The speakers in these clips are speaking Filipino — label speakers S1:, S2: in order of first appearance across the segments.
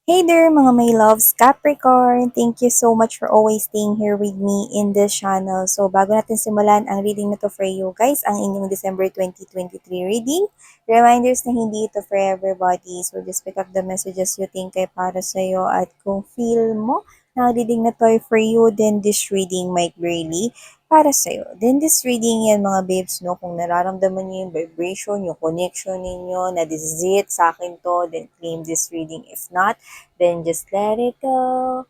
S1: Hey there mga my loves, Capricorn! Thank you so much for always staying here with me in this channel. So bago natin simulan ang reading na to for you guys, ang inyong December 2023 reading, reminders na hindi ito for everybody. So just pick up the messages you think ay para sa'yo at kung feel mo na ang reading na to ay for you, then this reading might really para sa'yo. Then this reading yan mga babes, no, kung nararamdaman niyo yung vibration, yung connection ninyo, na this is it, sa akin to, then claim this reading. If not, then just let it go.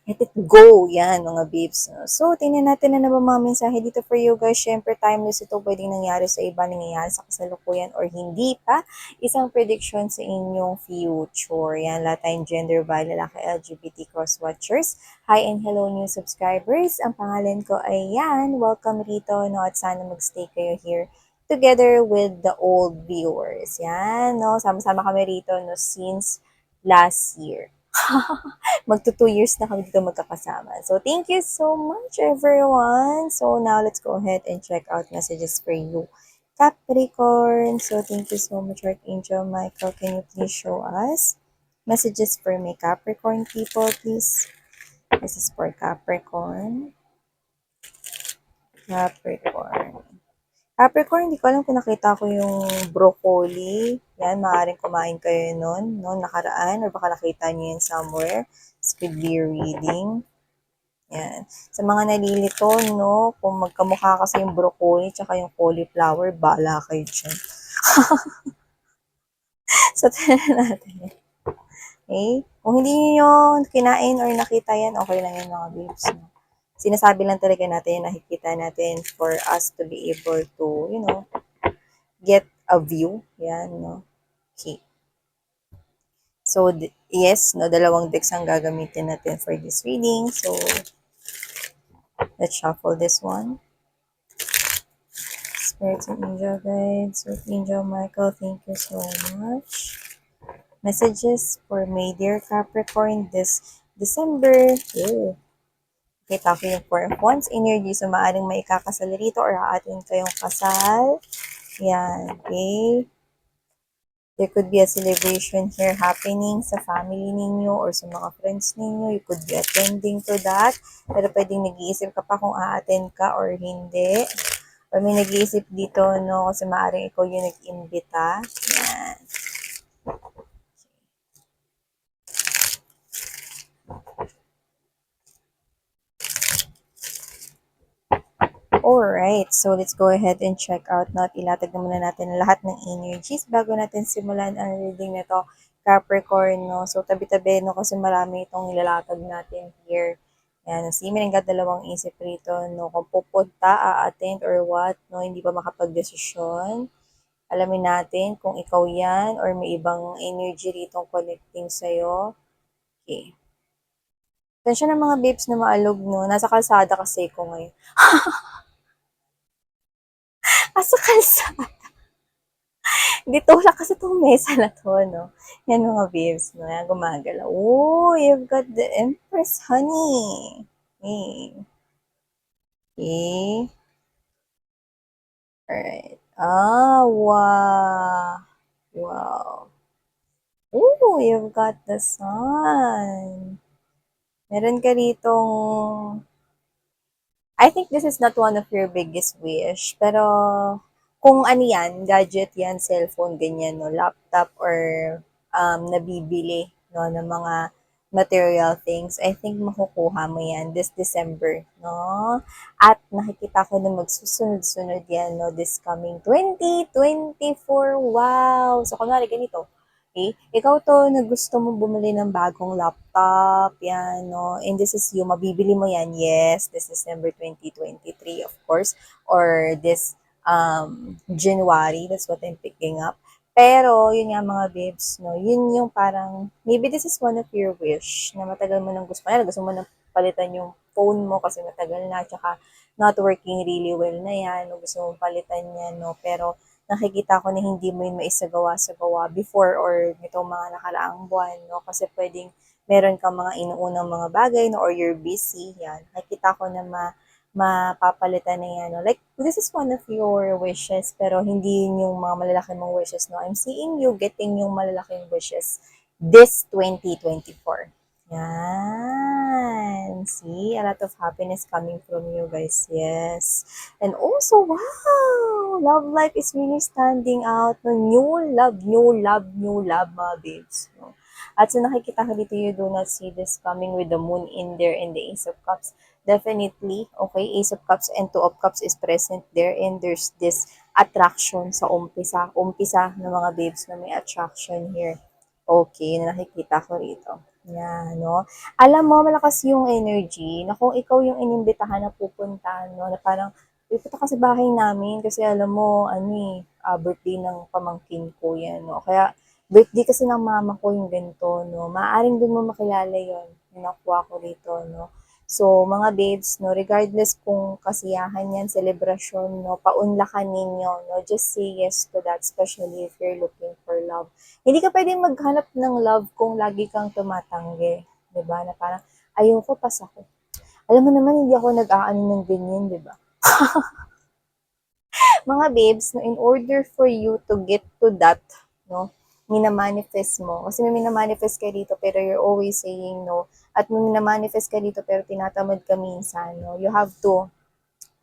S1: Let it go. Yan, mga babes. So, tingnan natin na naman mga mensahe dito for you guys. Syempre, timeless ito pwedeng nangyari sa iba, nangyayari sa kasalukuyan or hindi pa. Isang prediction sa inyong future. Yan, lahat tayong gender by lalaki LGBT cross-watchers. Hi and hello new subscribers. Ang pangalan ko ay Yan. Welcome rito, no? At sana magstay kayo here together with the old viewers. Yan, no? Sama-sama kami rito, no? Since last year. Magto 2 years na kami dito magkakasama. So, thank you so much, everyone. So, now let's go ahead and check out messages for you. Capricorn. So, thank you so much, Archangel Michael. Can you please show us messages for my Capricorn people, please? This is for Capricorn. Capricorn. Capricorn, hindi ko alam kung nakita ko yung broccoli. Yan, maaaring kumain kayo nun, no, nakaraan, or baka nakita nyo yun somewhere. This could be your reading. Yan. Sa mga nalilito, no, kung magkamukha kasi yung broccoli tsaka yung cauliflower, bala kayo dyan. So, tignan natin. Okay? Kung hindi nyo kinain or nakita yan, okay lang yan mga babes. No? Sinasabi lang talaga natin, nakikita natin for us to be able to, get a view. Yan, no? Okay. So, yes, no, dalawang decks ang gagamitin natin for this reading. So, let's shuffle this one. Spirits and Angel Guides, Angel Michael, thank you so much. Messages for my dear Capricorn this December. Yeah. Kita ko yung Four of Wands energy. So, maaaring may ikakasal rito or aatin kayong kasal. Yan, okay? There could be a celebration here happening sa family ninyo or sa mga friends ninyo. You could be attending to that. Pero pwedeng nag-iisip ka pa kung a-attend ka or hindi. Or may nag-iisip dito, no? Kasi maaaring ikaw yung nag-imbita. Yan. Alright, so let's go ahead and check out. Not ilatag na muna natin lahat ng energies bago natin simulan ang reading na to, Capricorn, no? So, tabi-tabi, no? Kasi marami itong nilalatag natin here. Yan, si Merenga dalawang isip rito, no? Kung pupunta, a-attend or what, no? Hindi pa makapag-desisyon. Alamin natin kung ikaw yan or may ibang energy rito connecting sa'yo. Okay. Tensya ng mga babes na maalog, no? Nasa kalsada kasi ko ngayon. Nasa kalsada. Dito wala kasi itong mesa na to, no? Yan mga babes, no? Yan gumagalaw. Oh, you've got the Empress, honey. Okay. Okay. Alright. Ah, wow. Wow. Oh, you've got the sun. Meron ka ditong I think this is not one of your biggest wish, pero kung ano yan, gadget yan, cellphone, ganyan, no, laptop or nabibili, no, ng mga material things, I think makukuha mo yan this December, no? At nakikita ko na magsusunod-sunod yan, no, this coming 2024. Wow! So, kunwari ganito, okay? Ikaw to na gusto mo bumili ng bagong laptop, yan, no? And this is you, mabibili mo yan, yes, this December 2023, of course, or this January, that's what I'm picking up. Pero, yun nga mga babes, no, yun yung parang, maybe this is one of your wish, na matagal mo nang gusto mo nang palitan yung phone mo kasi matagal na, tsaka not working really well na yan, no, gusto mo palitan yan, no, pero nakikita ko na hindi mo yun maisagawa-sagawa before or nitong mga nakaraang buwan, no? Kasi pwedeng meron kang mga inuunang mga bagay, no? Or you're busy, yan. Nakikita ko na mapapalitan na yan, no? Like, this is one of your wishes, pero hindi yun yung mga malalaki mong wishes, no? I'm seeing you getting yung malalaking wishes this 2024. Yan. See, a lot of happiness coming from you guys. Yes. And also, wow, love life is really standing out. No, new love, new love, new love, mga babes. No? At so nakikita ko dito, you do not see this coming with the moon in there and the Ace of Cups. Definitely, okay, Ace of Cups and Two of Cups is present there, and there's this attraction sa umpisa. Umpisa ng mga babes na may attraction here. Okay, na nakikita ko rito. Yan, no? Alam mo, malakas yung energy na kung ikaw yung inimbitahan na pupunta, no? Na parang, pupunta ka sa bahay namin kasi alam mo, birthday ng pamangkin ko yan, no? Kaya, birthday kasi ng mama ko yung ganito, no? Maaring dun mo makilala yon yung nakuha ko rito, no? So, mga babes, no, regardless kung kasiyahan yan, celebration, no, paunlakan ninyo, no, just say yes to that, especially if you're looking for love. Hindi ka pwedeng maghanap ng love kung lagi kang tumatanggi. 'Di ba? Na parang, ayoko, pas ako. Alam mo naman, hindi ako nag-aano ng ganyan, 'di ba? Mga babes, no, in order for you to get to that, no, minamanifest mo. Kasi may minamanifest ka dito pero you're always saying no. At may minamanifest ka dito pero tinatamad ka minsan, no. You have to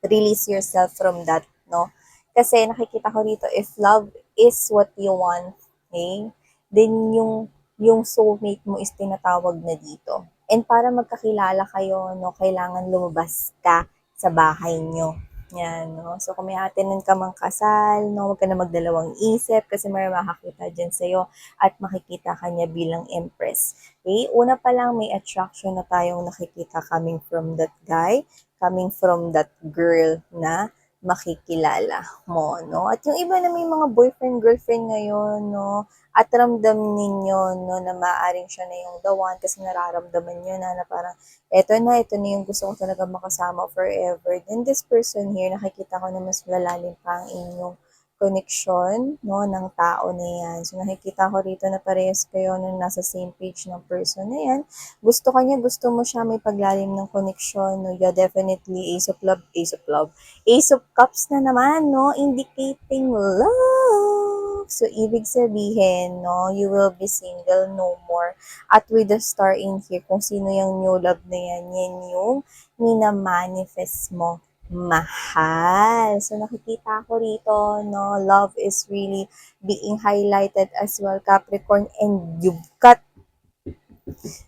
S1: release yourself from that, no? Kasi nakikita ko dito, if love is what you want, okay, then yung soulmate mo is tinatawag na dito. And para magkakilala kayo, no, kailangan lumabas ka sa bahay nyo. Yan, no? So, kung may hatinan ka mang kasal, no, huwag ka na magdalawang isip kasi may makakita dyan sa'yo at makikita ka niya bilang empress. Okay? Una pa lang, may attraction na tayong nakikita coming from that guy, coming from that girl na makikilala mo, no? At yung iba na may mga boyfriend, girlfriend ngayon, no? At ramdam ninyo, no, na maaaring siya na yung the one kasi nararamdaman nyo na parang, ito na yung gusto ko talaga makasama forever. Then this person here, nakikita ko na mas lalalim pa ang inyong connection, no, ng tao na yan. So, nakikita ko rito na parehas kayo na nasa same page ng person na yan. Gusto ka niya, gusto mo siya, may paglalim ng connection, no, yeah, definitely, Ace of Love, Ace of Love. Ace of Cups na naman, no, indicating love. So, ibig sabihin, no, you will be single no more. At with the star in here, kung sino yung new love na yan, yan yung minamanifest mo. Mahal. So, nakikita ko rito, no, love is really being highlighted as well, Capricorn, and you've got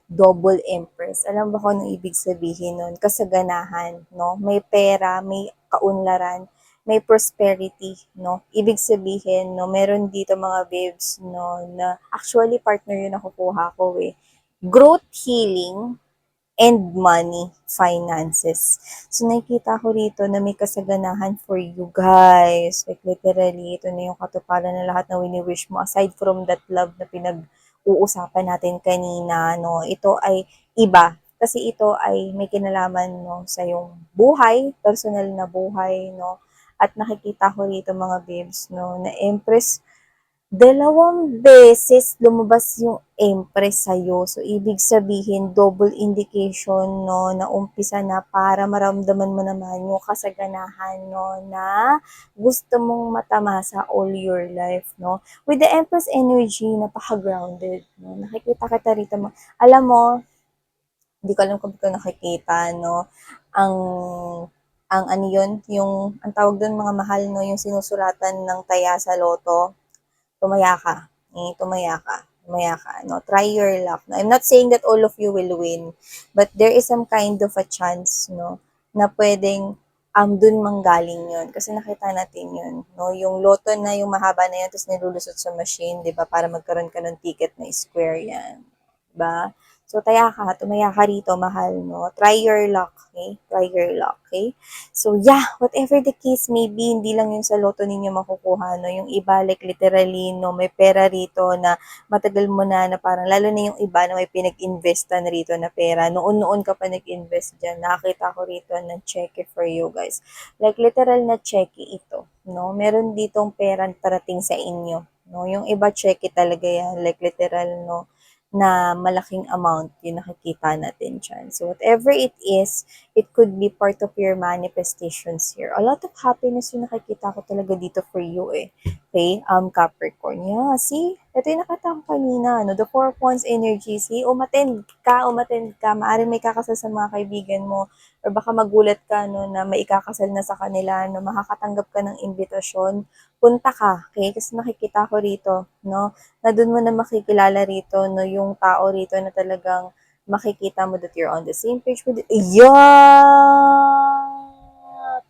S1: double empress. Alam ba kung anong ibig sabihin nun? Kasaganahan, no? May pera, may kaunlaran, may prosperity, no? Ibig sabihin, no, meron dito mga babes, no, na actually partner yun nakukuha ko eh. Growth healing, and money, finances. So, nakikita ko rito na may kasaganahan for you guys. Like, literally, ito na yung katuparan na lahat na wini-wish mo. Aside from that love na pinag-uusapan natin kanina, no, ito ay iba. Kasi ito ay may kinalaman, no, sa yung buhay, personal na buhay, no. At nakikita ko rito mga babes, no, na Empress, dalawang beses lumabas yung Empress sa'yo. So, ibig sabihin, double indication, no, na umpisa na para maramdaman mo naman yung kasaganahan, no, na gusto mong matamasa all your life, no. With the Empress energy, napaka-grounded, no. Nakikita kita rito. Alam mo, hindi ko alam kung ito nakikita, no, ang ano yun, yung, ang tawag doon mga mahal, no, yung sinusulatan ng taya sa loto, tumaya ka. Tumaya ka. Tumaya ka. No? Try your luck. No? I'm not saying that all of you will win, but there is some kind of a chance, no, na pwedeng dun manggaling yun. Kasi nakita natin yun. No? Yung loto na yung mahaba na yun, tapos nilulusot sa machine, di ba? Para magkaroon ka ng ticket na square yan. Diba? So, tumaya ka rito, mahal, no? Try your luck, okay? Try your luck, okay? So, yeah, whatever the case may be, hindi lang yung sa loto ninyo makukuha, no? Yung iba, like, literally, no, may pera rito na matagal mo na parang, lalo na yung iba na may pinag-investan rito na pera. Noon-noon ka pa nag-invest dyan. Nakakita ko rito ng cheque for you guys. Like, literal na cheque ito, no? Meron ditong pera parating sa inyo, no? Yung iba, cheque talaga yan. Like, literal, no? Na malaking amount yung nakikita natin dyan. So, whatever it is, it could be part of your manifestations here. A lot of happiness yung nakikita ko talaga dito for you eh. Okay, Capricorn. Yeah, see? Ito yung nakita ko kanina, no? The Four of Wands energy. See, umattend ka. Maaaring may kakasal sa mga kaibigan mo. Or baka magulat ka, no, na may ikakasal na sa kanila, no? Makakatanggap ka ng imbitasyon. Punta ka, okay? Kasi nakikita ko rito, no? Na doon mo na makikilala rito, no? Yung tao rito na talagang makikita mo that you're on the same page with it. Yeah!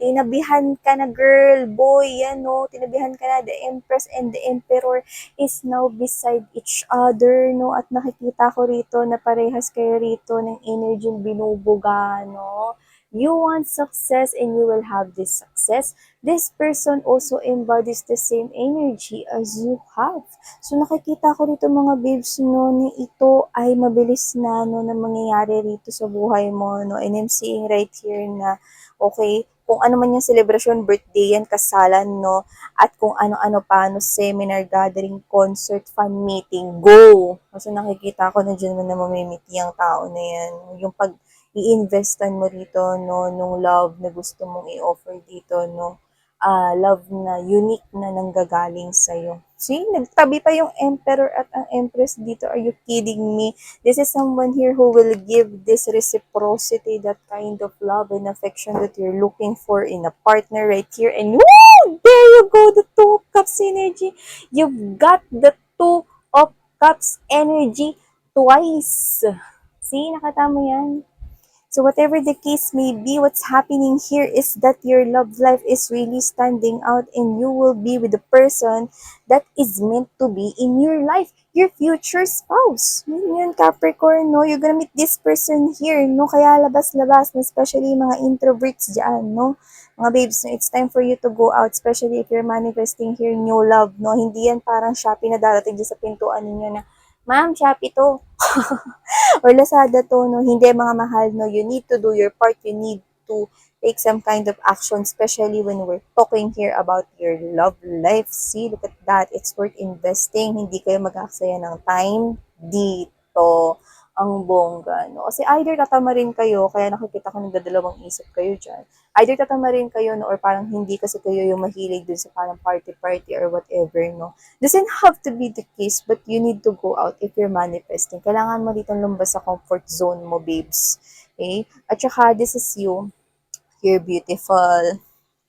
S1: Tinabihan ka na, girl, boy, yan, no? Tinabihan ka na. The Empress and the Emperor is now beside each other, no? At nakikita ko rito na parehas kayo rito ng energy binubuga, no? You want success and you will have this success. This person also embodies the same energy as you have. So nakikita ko rito mga babes, no, na ito ay mabilis na, no, na mangyayari rito sa buhay mo, no? And I'm seeing right here na, okay, kung ano man yung celebration, birthday yan, kasalan, no? At kung ano-ano pa, no, seminar, gathering, concert, fan meeting, go! Kasi nakikita ko na dyan mo na mamimit yung tao na yan. Yung pag i-investan mo dito, no, nung love na gusto mong i-offer dito, no, love na unique na nanggagaling sa'yo. See, nagtabi pa yung emperor at ang empress dito. Are you kidding me? This is someone here who will give this reciprocity, that kind of love and affection that you're looking for in a partner right here. And woo! There you go, the Two of Cups energy. You've got the Two of Cups energy twice. See, nakita mo yan? So whatever the case may be, what's happening here is that your love life is really standing out and you will be with the person that is meant to be in your life, your future spouse. Yun, Capricorn, no? You're gonna meet this person here, no? Kaya labas-labas, no? Especially mga introverts dyan, no? Mga babes, no? It's time for you to go out, especially if you're manifesting here new love, no? Hindi yan parang Shopee na darating dyan sa pintuan ninyo na, ma'am, Shopee to. Or Lazada to, no? Hindi mga mahal, no? You need to do your part. You need to take some kind of action, especially when we're talking here about your love life. See, look at that. It's worth investing. Hindi kayo mag-aksaya ng time dito. Ang bongga, no? Kasi either tatamarin kayo, kaya nakikita ko nagdadalawang isip kayo dyan. Either tatamarin kayo, no? Or parang hindi kasi kayo yung mahilig dun sa parang party-party or whatever, no? Doesn't have to be the case, but you need to go out if you're manifesting. Kailangan mo dito lumabas sa comfort zone mo, babes. Okay? At saka, this is you. You're beautiful.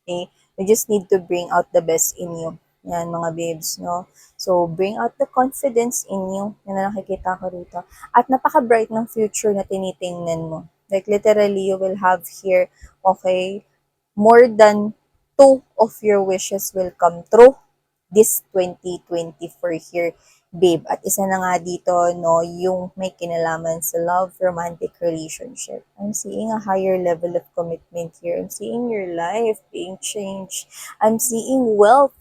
S1: Okay? You just need to bring out the best in you. Yan, mga babes, no? So, bring out the confidence in you. Yan na nakikita ko rito. At napaka-bright ng future na tinitingnan mo. Like, literally, you will have here, okay, more than two of your wishes will come true this 2024 here, babe. At isa na nga dito, no, yung may kinalaman sa love, romantic relationship. I'm seeing a higher level of commitment here. I'm seeing your life being changed. I'm seeing wealth.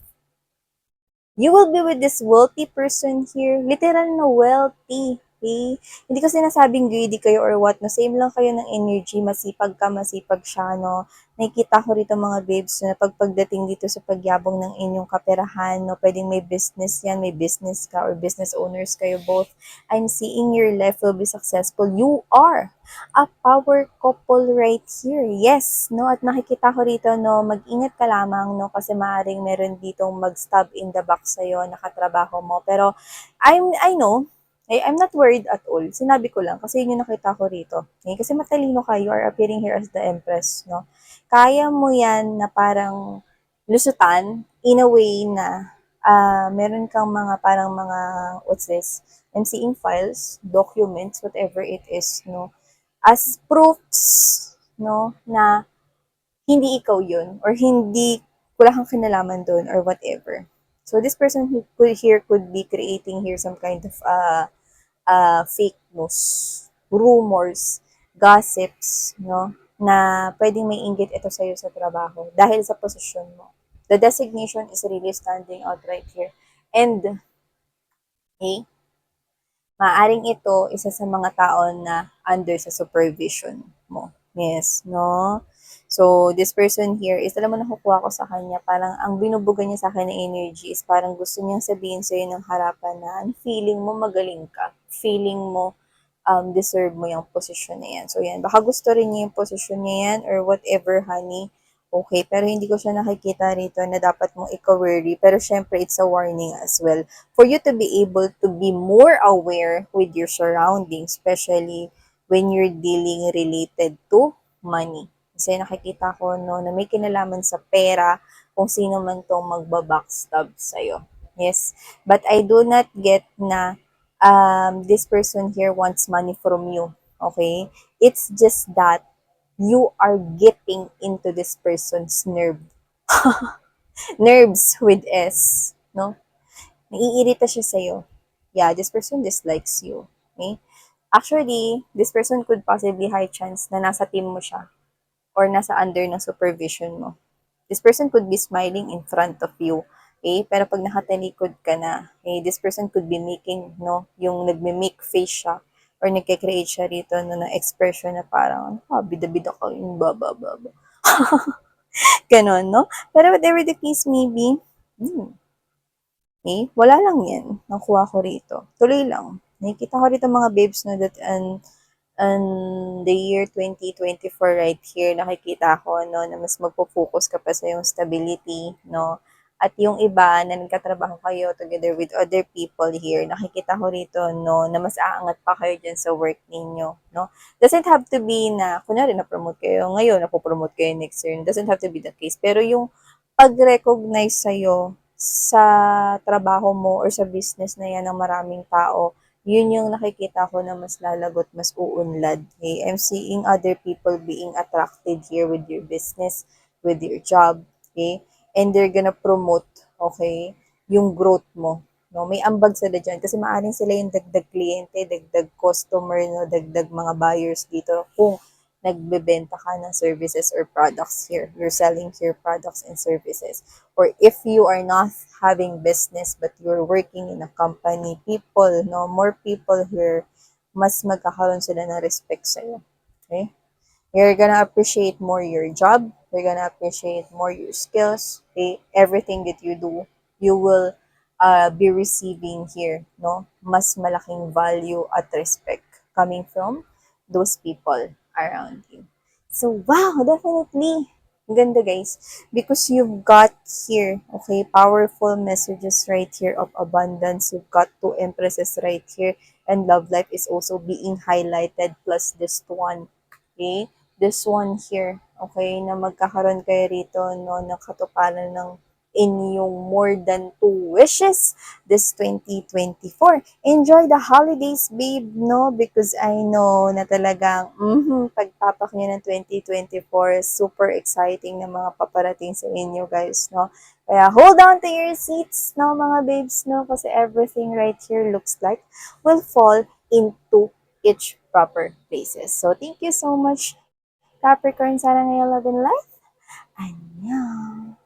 S1: You will be with this wealthy person here. Literal na wealthy. Okay? Hindi ko sinasabing greedy kayo or what, no? Same lang kayo ng energy. Masipag ka, masipag siya, no? Nakikita ko rito mga babes na pagdating dito sa pagyabong ng inyong kaperahan, no? Pwedeng may business yan, may business ka, or business owners kayo both. I'm seeing your life will be successful. You are a power couple right here. Yes, no? At nakikita ko rito, no, mag-ingat ka lamang, no, kasi maaaring meron ditong mag-stab in the back sa'yo, nakatrabaho mo. Pero, I know, I'm not worried at all. Sinabi ko lang, kasi yun yung nakita ko rito. Okay? Kasi matalino ka, you are appearing here as the Empress, no? Kaya mo yan na parang lusutan in a way na meron kang mga parang mga, what's this? I'm seeing files, documents, whatever it is, no? As proofs, no, na hindi ikaw yun or hindi wala kang kinalaman doon or whatever. So this person who could here could be creating here some kind of fake news, rumors, gossips, no, na pwedeng may inggit ito sa iyo sa trabaho dahil sa posisyon mo. The designation is really standing out right here. And, okay, maaring ito isa sa mga tao na under sa supervision mo. Yes, no? So, this person here is, alam mo, nakukuha ko sa kanya, parang ang binubuga niya sa akin na energy is parang gusto niyang sabihin sa'yo ng harapan na ang feeling mo magaling ka. Feeling mo deserve mo yung posisyon na yan. So, yan. Baka gusto rin niya yung posisyon niya yan or whatever, honey. Okay, pero hindi ko siya nakikita rito na dapat mong i-worry. Pero syempre, it's a warning as well. For you to be able to be more aware with your surroundings, especially when you're dealing related to money. Kasi nakikita ko no, na may kinalaman sa pera kung sino man tong magbabackstab sa'yo. Yes. But I do not get na this person here wants money from you. Okay? It's just that you are getting into this person's nerves with S, no? Naiirita siya sa'yo. Yeah, this person dislikes you. Okay? Actually, this person could possibly high chance na nasa team mo siya or nasa under ng supervision mo. This person could be smiling in front of you. Okay? Pero pag nakatalikod ka na, okay, this person could be making, no, yung nagme-make face siya or nagke-create siya rito no, ng expression na parang, bida-bida ka yung ba. Ganon, no? Pero whatever the case may be, wala lang yan. Nakuha ko rito. Tuloy lang. Nakikita ko rito mga babes, no, that and the year 2024 right here, nakikita ko, no, na mas magpo-focus ka pa sa yung stability, no, at yung iba na nagkatrabaho kayo together with other people here, nakikita ko rito, no, na mas aangat pa kayo dyan sa work ninyo, no. Doesn't have to be na, kunyari na-promote kayo ngayon, napopromote kayo next year. Doesn't have to be the case. Pero yung pag-recognize sa'yo sa trabaho mo or sa business na yan ng maraming tao, yun yung nakikita ko na mas lalagot, mas uunlad. Okay? I'm seeing other people being attracted here with your business, with your job. Okay? And they're gonna promote, okay, yung growth mo. No, may ambag sila dyan kasi maaaring sila yung dagdag kliyente, dagdag customer, no, dagdag mga buyers dito kung nagbebenta ka ng services or products here. You're selling here products and services. Or if you are not having business but you're working in a company, people, no, more people here, mas magkakaroon sila ng respect sa'yo. Okay? You're gonna appreciate more your job. You're gonna appreciate more your skills. Okay? Everything that you do, you will be receiving here, no? Mas malaking value at respect coming from those people around you. So, wow, definitely. Ang ganda, guys. Because you've got here, okay, powerful messages right here of abundance. You've got two empresses right here. And love life is also being highlighted plus this one. Okay? This one here, okay, na magkakaroon kayo rito, no, ng katuparan ng inyong more than two wishes this 2024. Enjoy the holidays, babe, no? Because I know na talagang pagtapak niyo ng 2024, super exciting na mga paparating sa inyo, guys, no? Kaya hold on to your seats, no, mga babes, no? Kasi everything right here looks like will fall into each proper places. So, thank you so much, Capricorn. Sana ngayong love and life. Annyeong!